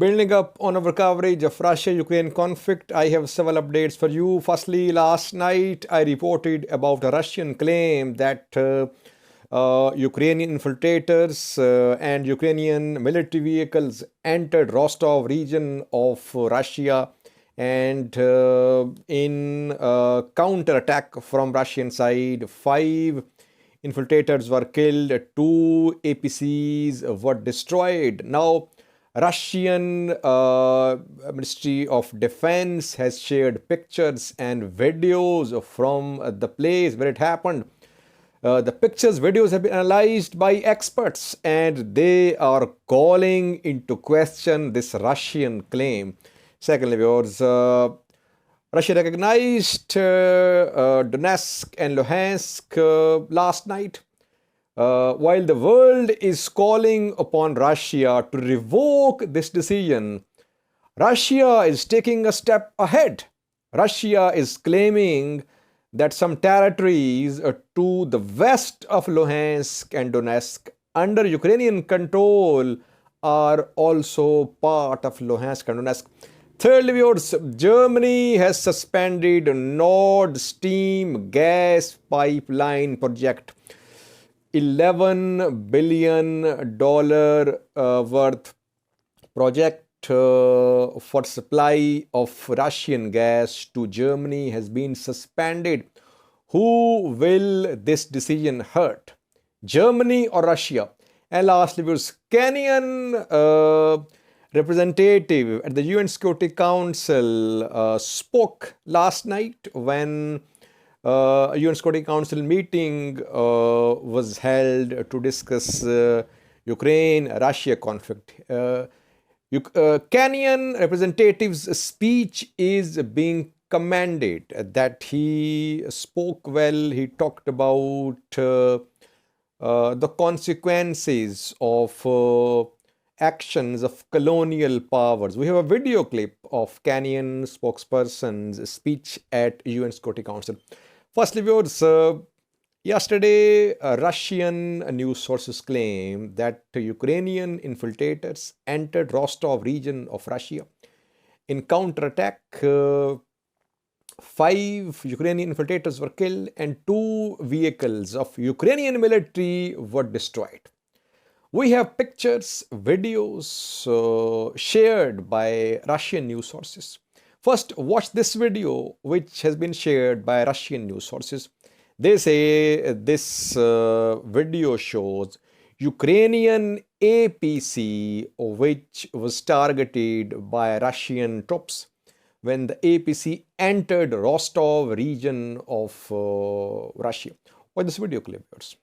Building up on our coverage of Russia-Ukraine conflict, I have several updates for you. Firstly, last night I reported about a Russian claim that Ukrainian infiltrators and Ukrainian military vehicles entered Rostov region of Russia, and in counter-attack from Russian side, 5 infiltrators were killed, 2 APCs were destroyed. Now, Russian Ministry of Defense has shared pictures and videos from the place where it happened. The pictures, videos have been analyzed by experts, and they are calling into question this Russian claim. Secondly, viewers, Russia recognized Donetsk and Luhansk last night. While the world is calling upon Russia to revoke this decision, Russia is taking a step ahead. Russia is claiming that some territories to the west of Luhansk and Donetsk under Ukrainian control are also part of Luhansk and Donetsk. Thirdly, viewers, Germany has suspended Nord Stream gas pipeline project. $11 billion worth project for supply of Russian gas to Germany has been suspended. Who will this decision hurt? Germany or Russia? And lastly, Kenyan representative at the UN Security Council spoke last night when a UN Security Council meeting was held to discuss Ukraine-Russia conflict. Kenyan representative's speech is being commended, that he spoke well. He talked about the consequences of actions of colonial powers. We have a video clip of Kenyan spokesperson's speech at UN Security Council. Firstly, viewers, yesterday Russian news sources claim that Ukrainian infiltrators entered Rostov region of Russia. In counterattack, 5 Ukrainian infiltrators were killed and 2 vehicles of Ukrainian military were destroyed. We have pictures, videos shared by Russian news sources. First, watch this video, which has been shared by Russian news sources. They say this video shows Ukrainian APC, which was targeted by Russian troops when the APC entered Rostov region of Russia. Watch this video clip, viewers.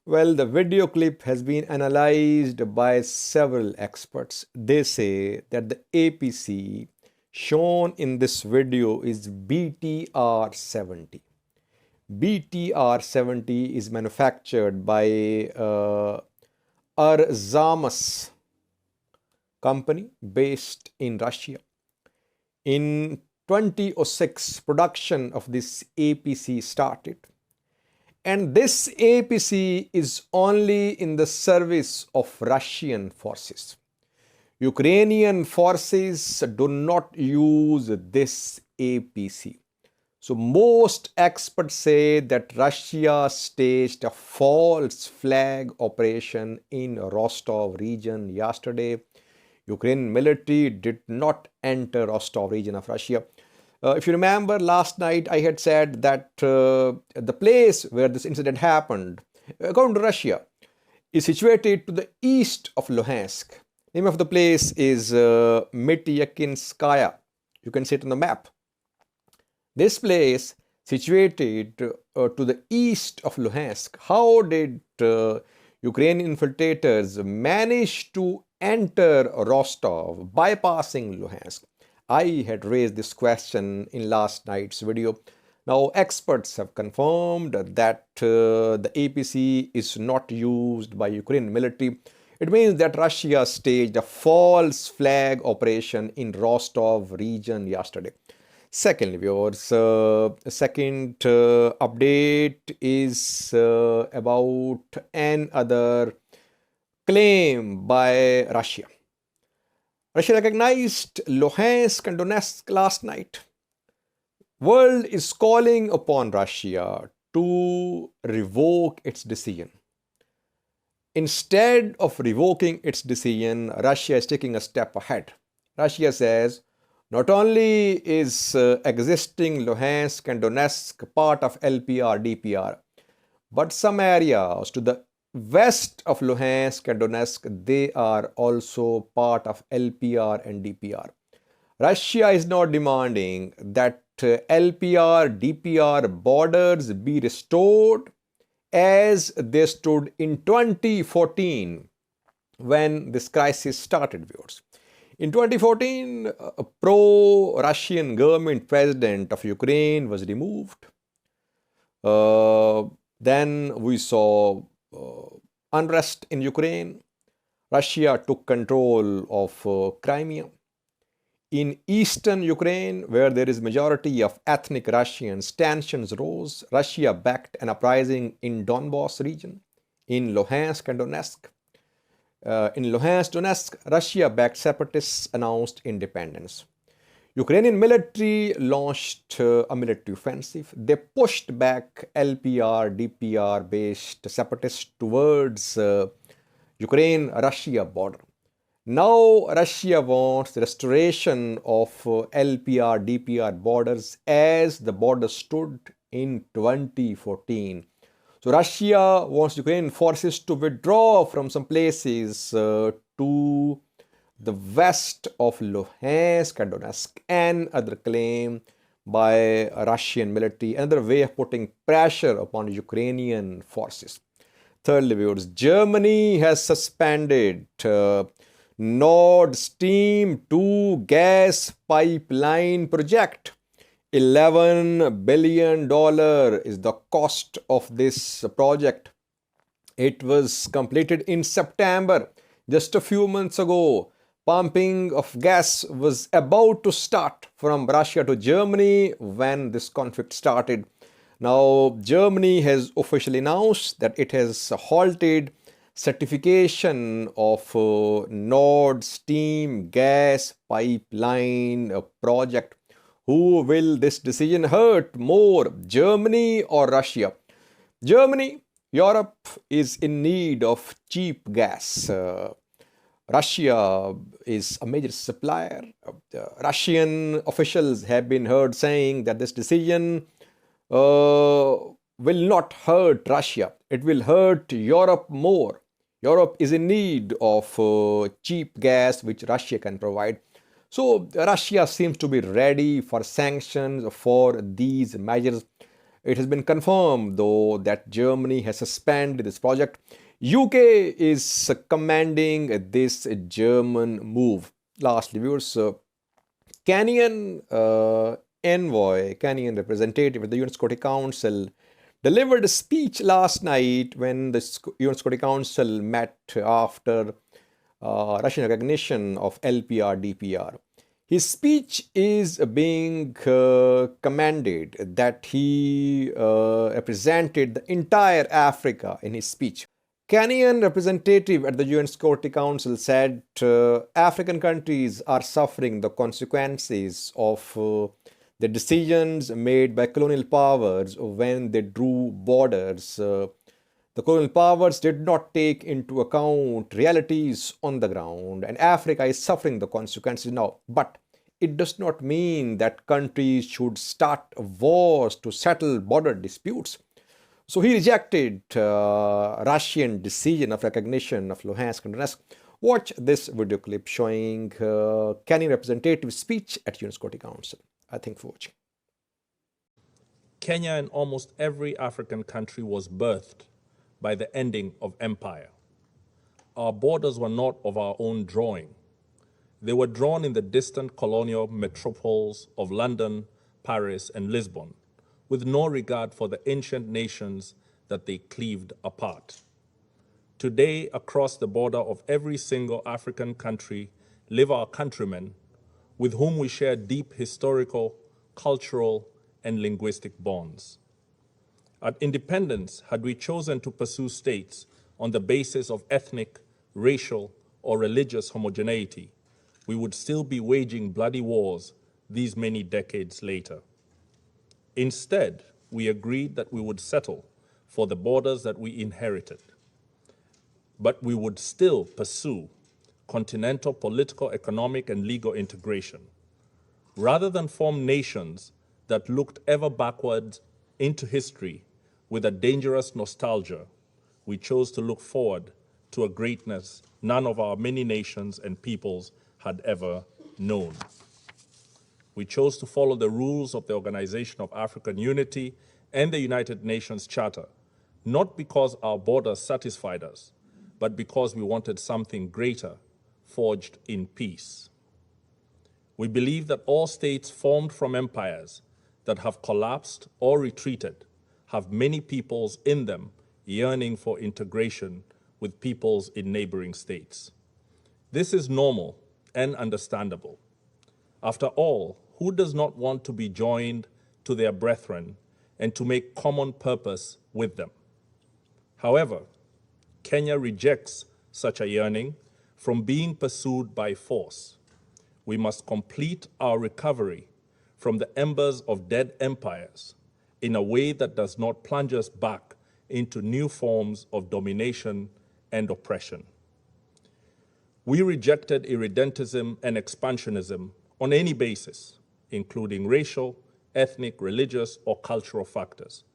Well, the video clip has been analyzed by several experts. They say that the APC shown in this video is BTR-70. BTR-70 is manufactured by Arzamas company based in Russia. In 2006, production of this APC started. And this APC is only in the service of Russian forces. Ukrainian forces do not use this APC. So most experts say that Russia staged a false flag operation in Rostov region yesterday. Ukrainian military did not enter Rostov region of Russia. If you remember, last night I had said that the place where this incident happened, according to Russia, is situated to the east of Luhansk. Name of the place is Mityakinskaya. You can see it on the map. This place, situated to the east of Luhansk, how did Ukrainian infiltrators manage to enter Rostov, bypassing Luhansk? I had raised this question in last night's video. Now, experts have confirmed that the APC is not used by Ukrainian military. It means that Russia staged a false flag operation in Rostov region yesterday. Secondly, viewers, second update is about another claim by Russia. Russia recognized Luhansk and Donetsk last night. World is calling upon Russia to revoke its decision. Instead of revoking its decision, Russia is taking a step ahead. Russia says not only is existing Luhansk and Donetsk part of LPR DPR, but some areas to the west of Luhansk and Donetsk, they are also part of LPR and DPR. Russia is now demanding that LPR DPR borders be restored as they stood in 2014 when this crisis started, viewers. In 2014, a pro-Russian government president of Ukraine was removed. Then we saw unrest in Ukraine. Russia took control of Crimea. In eastern Ukraine, where there is majority of ethnic Russians, tensions rose. Russia backed an uprising in Donbass region, in Luhansk and Donetsk. In Luhansk, Donetsk, Russia-backed separatists announced independence. Ukrainian military launched a military offensive. They pushed back LPR, DPR-based separatists towards Ukraine-Russia border. Now Russia wants the restoration of LPR, DPR borders as the border stood in 2014. So Russia wants Ukrainian forces to withdraw from some places to the west of Luhansk and Donetsk. Another claim by Russian military, another way of putting pressure upon Ukrainian forces. Thirdly, viewers, Germany has suspended Nord Stream 2 gas pipeline project. $11 billion is the cost of this project. It was completed in September, just a few months ago. Pumping of gas was about to start from Russia to Germany when this conflict started. Now, Germany has officially announced that it has halted certification of Nord Stream gas pipeline project. Who will this decision hurt more, Germany or Russia? Germany, Europe is in need of cheap gas. Russia is a major supplier. Russian officials have been heard saying that this decision will not hurt Russia. It will hurt Europe more. Europe is in need of cheap gas which Russia can provide. So Russia seems to be ready for sanctions for these measures. It has been confirmed though that Germany has suspended this project. UK is commending this German move. Lastly, viewers, Kenyan envoy, Kenyan representative at the UN Security Council delivered a speech last night when the UN Security Council met after Russian recognition of LPR DPR. His speech is being commended that he represented the entire Africa in his speech. Kenyan representative at the UN Security Council said African countries are suffering the consequences of the decisions made by colonial powers when they drew borders. The colonial powers did not take into account realities on the ground, and Africa is suffering the consequences now. But it does not mean that countries should start wars to settle border disputes. So he rejected Russian decision of recognition of Luhansk and Donetsk. Watch this video clip showing Kenyan representative speech at UN Security Council. Thank you for watching. Kenya and almost every African country was birthed by the ending of empire. Our borders were not of our own drawing. They were drawn in the distant colonial metropoles of London, Paris, and Lisbon, with no regard for the ancient nations that they cleaved apart. Today, across the border of every single African country live our countrymen with whom we share deep historical, cultural, and linguistic bonds. At independence, had we chosen to pursue states on the basis of ethnic, racial, or religious homogeneity, we would still be waging bloody wars these many decades later. Instead, we agreed that we would settle for the borders that we inherited, but we would still pursue continental political, economic, and legal integration. Rather than form nations that looked ever backward into history with a dangerous nostalgia, we chose to look forward to a greatness none of our many nations and peoples had ever known. We chose to follow the rules of the Organization of African Unity and the United Nations Charter, not because our borders satisfied us, but because we wanted something greater, forged in peace. We believe that all states formed from empires that have collapsed or retreated have many peoples in them yearning for integration with peoples in neighboring states. This is normal and understandable. After all, who does not want to be joined to their brethren and to make common purpose with them? However, Kenya rejects such a yearning from being pursued by force. We must complete our recovery from the embers of dead empires in a way that does not plunge us back into new forms of domination and oppression. We rejected irredentism and expansionism on any basis, including racial, ethnic, religious, or cultural factors.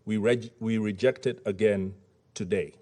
We reject it again today.